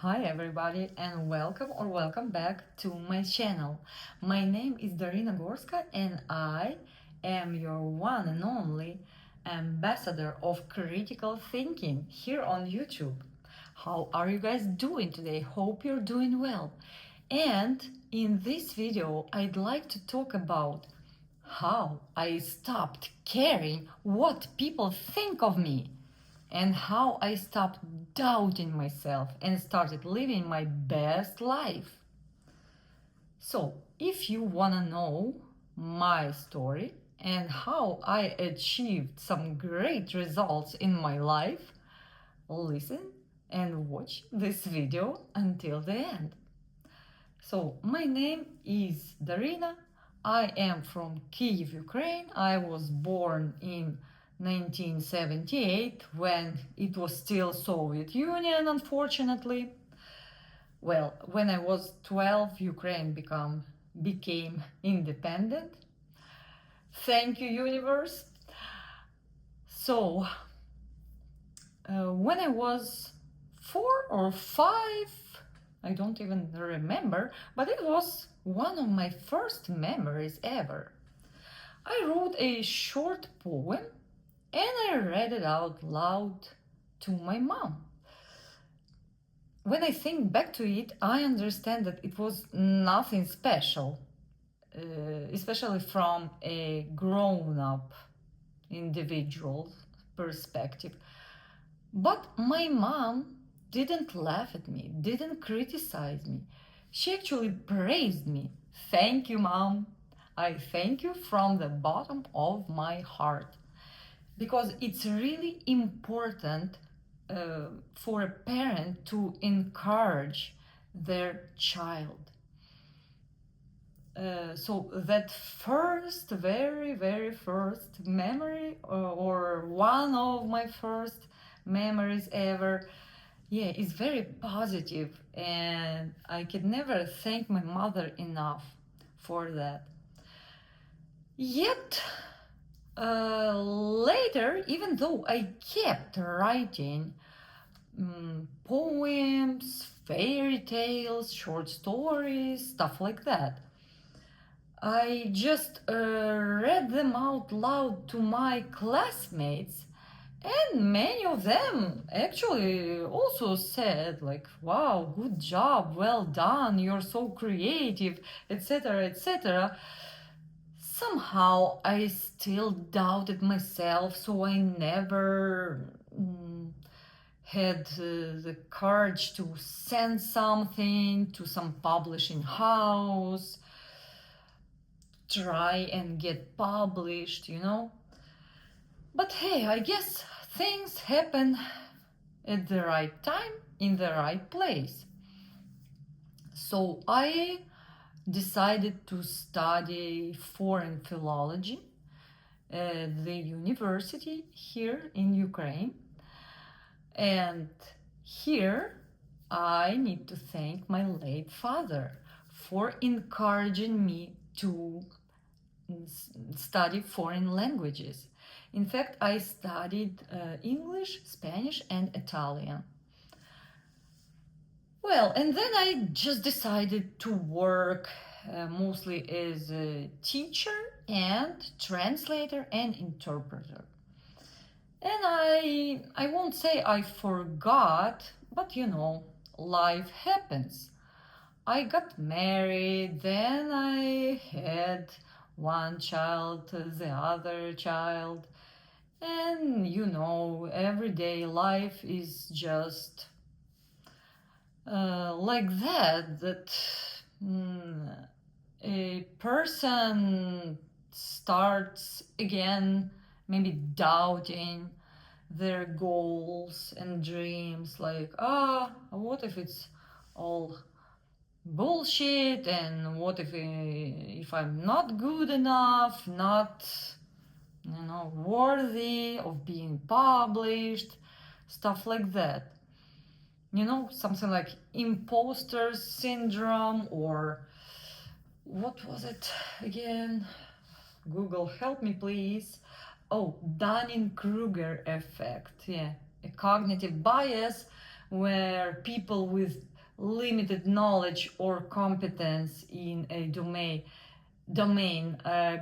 Hi everybody and welcome back to my channel. My name is Darina Gorska and I am your one and only ambassador of critical thinking here on YouTube. How are you guys doing today? Hope you're doing well. And in this video I'd like to talk about how I stopped caring what people think of me and how I stopped doubting myself and started living my best life. So, if you want to know my story and how I achieved some great results in my life, listen and watch this video until the end. So, my name is Darina. I am from Kyiv, Ukraine. I was born in 1978 when it was still Soviet Union, unfortunately. Well, when I was 12, Ukraine became independent. Thank you, universe. So, when I was 4 or 5, I don't even remember, but it was one of my first memories ever. I wrote a short poem and I read it out loud to my mom. When I think back to it, I understand that it was nothing special, especially from a grown up individual perspective. But my mom didn't laugh at me, didn't criticize me. She actually praised me. Thank you, Mom. I thank you from the bottom of my heart. Because it's really important for a parent to encourage their child. So that very first memory, or one of my first memories ever, is very positive, and I can never thank my mother enough for that. Yet later, even though I kept writing poems, fairy tales, short stories, stuff like that, I just read them out loud to my classmates, and many of them actually also said, like, wow, good job, well done, you're so creative, etc., etc. Somehow I still doubted myself, so I never had the courage to send something to some publishing house, try and get published. But hey, I guess things happen at the right time, in the right place. So I decided to study foreign philology at the university here in Ukraine. And here I need to thank my late father for encouraging me to study foreign languages. In fact, I studied English, Spanish, and Italian. Well, and then I just decided to work mostly as a teacher and translator and interpreter. And I won't say I forgot, but life happens. I got married, then I had one child, the other child, and everyday life is just like that a person starts again maybe doubting their goals and dreams, like, what if it's all bullshit, and what if I'm not good enough, not worthy of being published, stuff like that. Something like imposter syndrome, or what was it again? Google, help me please. Oh, Dunning-Kruger effect. Yeah, a cognitive bias where people with limited knowledge or competence in a domain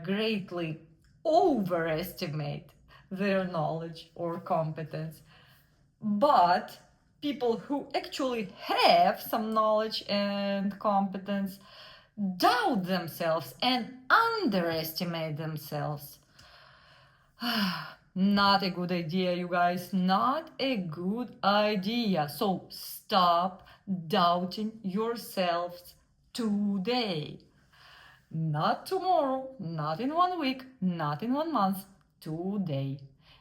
greatly overestimate their knowledge or competence. But people who actually have some knowledge and competence doubt themselves and underestimate themselves. Not a good idea, you guys. Not a good idea. So stop doubting yourselves today. Not tomorrow, not in 1 week, not in 1 month, today.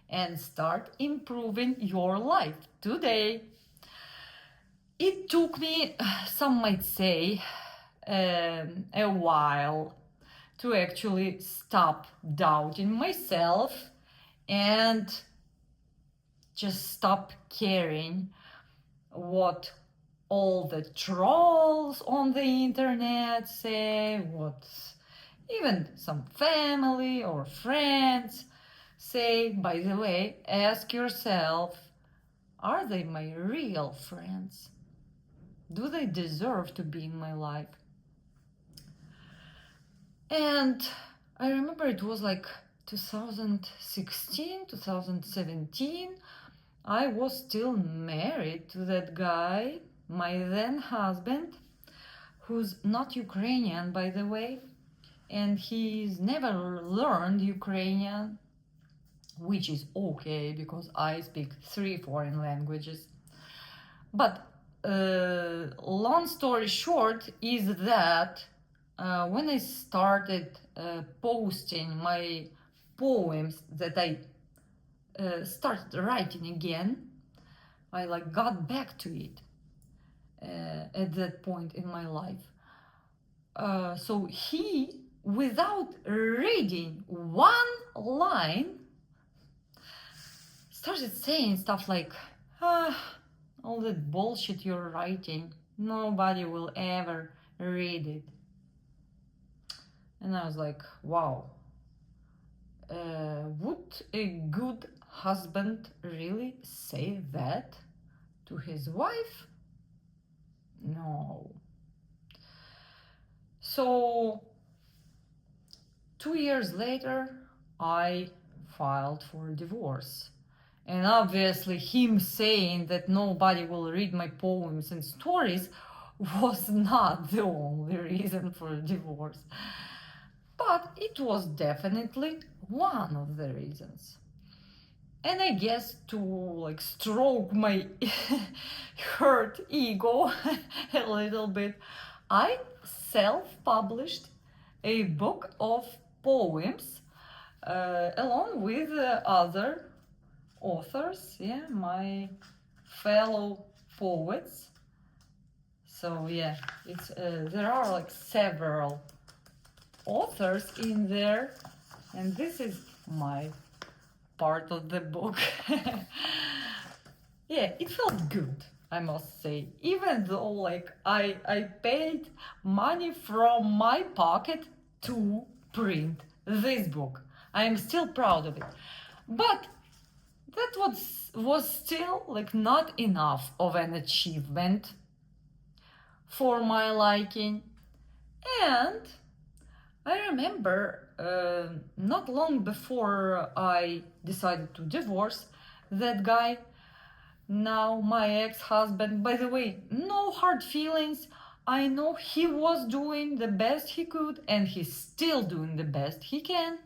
And start improving your life today. It took me, some might say, a while to actually stop doubting myself and just stop caring what all the trolls on the internet say, what even some family or friends say. By the way, ask yourself, are they my real friends? Do they deserve to be in my life? And I remember it was like 2016, 2017. I was still married to that guy, my then husband, who's not Ukrainian, by the way, and he's never learned Ukrainian, which is okay because I speak 3 foreign languages. But long story short is that when I started posting my poems that I started writing again, I got back to it at that point in my life. So he, without reading one line, started saying stuff like, all that bullshit you're writing, nobody will ever read it. And I was like, wow, would a good husband really say that to his wife? No. So 2 years later, I filed for divorce. And obviously him saying that nobody will read my poems and stories was not the only reason for divorce. But it was definitely one of the reasons. And I guess to stroke my hurt ego a little bit, I self-published a book of poems along with other authors, my fellow poets. So it's there are several authors in there, and this is my part of the book. It felt good, I must say, even though I paid money from my pocket to print this book. I am still proud of it, but that was still not enough of an achievement for my liking. And I remember not long before I decided to divorce that guy, now my ex-husband. By the way, no hard feelings. I know he was doing the best he could, and he's still doing the best he can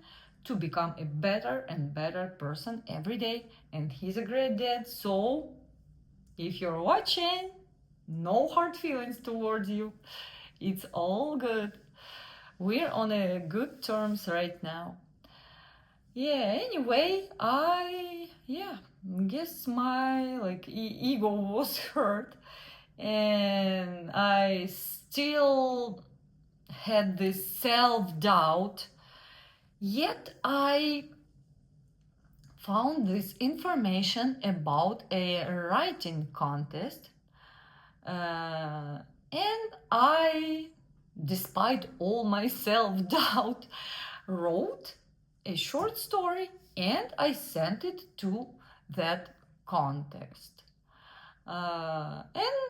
to become a better and better person every day, and he's a great dad. So if you're watching, no hard feelings towards you. It's all good. We're on a good terms right now. Anyway, I guess my ego was hurt, and I still had this self-doubt. Yet I found this information about a writing contest, and I, despite all my self-doubt, wrote a short story and I sent it to that contest. And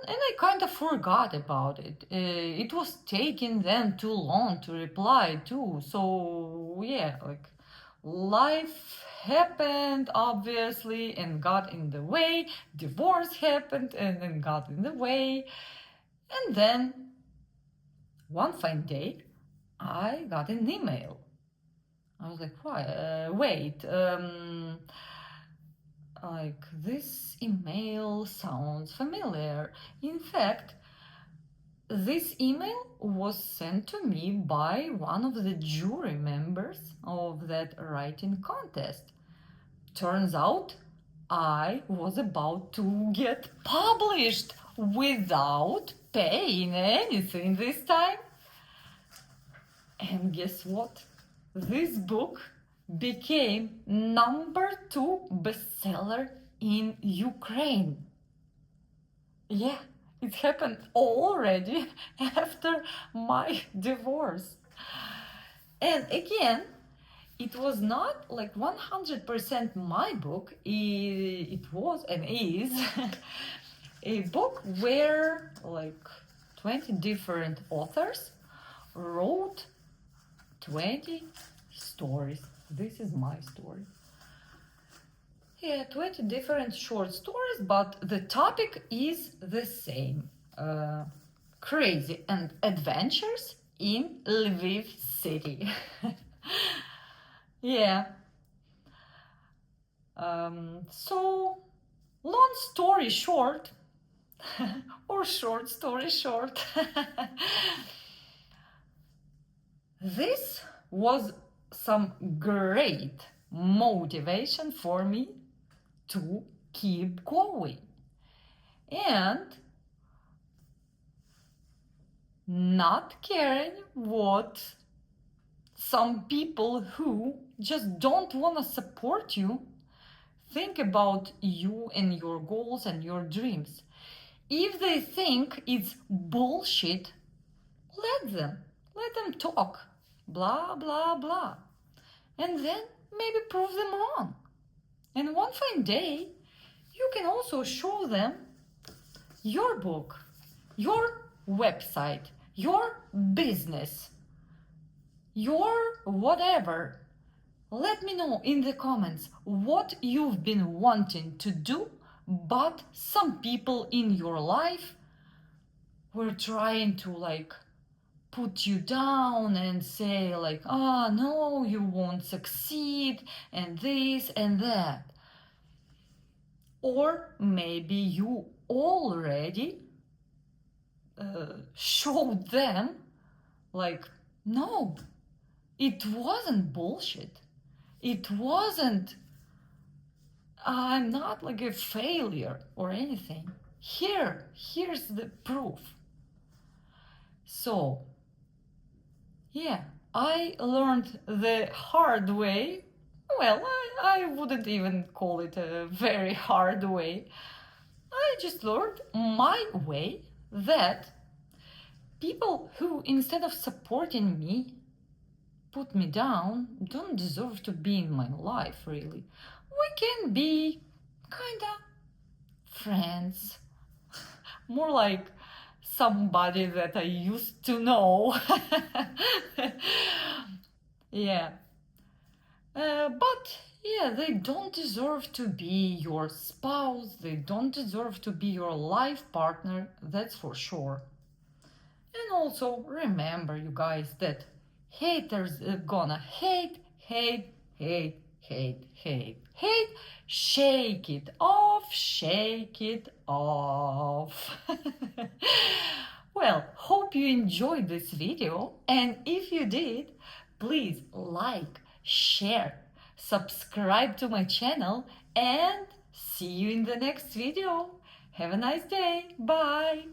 I kind of forgot about it. It was taking them too long to reply too. So yeah, like life happened obviously and got in the way. Divorce happened and then got in the way. And then one fine day, I got an email. I was like, wait, like this email sounds familiar. In fact, this email was sent to me by one of the jury members of that writing contest. Turns out I was about to get published without paying anything this time. And guess what? This book became #2 bestseller in Ukraine. Yeah, it happened already after my divorce. And again, it was not like 100% my book. It was and is a book where like 20 different authors wrote 20 stories. This is my story. Yeah, 20 different short stories, but the topic is the same. Crazy and adventures in Lviv city. Yeah. So, long story short, or short story short, this was some great motivation for me to keep going and not caring what some people who just don't want to support you think about you and your goals and your dreams. If they think it's bullshit, let them talk, blah blah blah, and then maybe prove them wrong. And one fine day you can also show them your book, your website, your business, your whatever. Let me know in the comments what you've been wanting to do, but some people in your life were trying to like put you down and say like, no, you won't succeed and this and that. Or maybe you already showed them like, no, it wasn't bullshit. It wasn't, I'm not like a failure or anything. Here's the proof. So, yeah, I learned the hard way. Well, I wouldn't even call it a very hard way. I just learned my way that people who, instead of supporting me, put me down, don't deserve to be in my life, really. We can be kinda friends. More like somebody that I used to know. Yeah. But yeah, they don't deserve to be your spouse, they don't deserve to be your life partner, that's for sure. And also remember, you guys, that haters are gonna hate, hate, hate, hate, hate, hate. Shake it off, shake it off. Well, hope you enjoyed this video, and if you did, please like, share, subscribe to my channel, and see you in the next video. Have a nice day. Bye.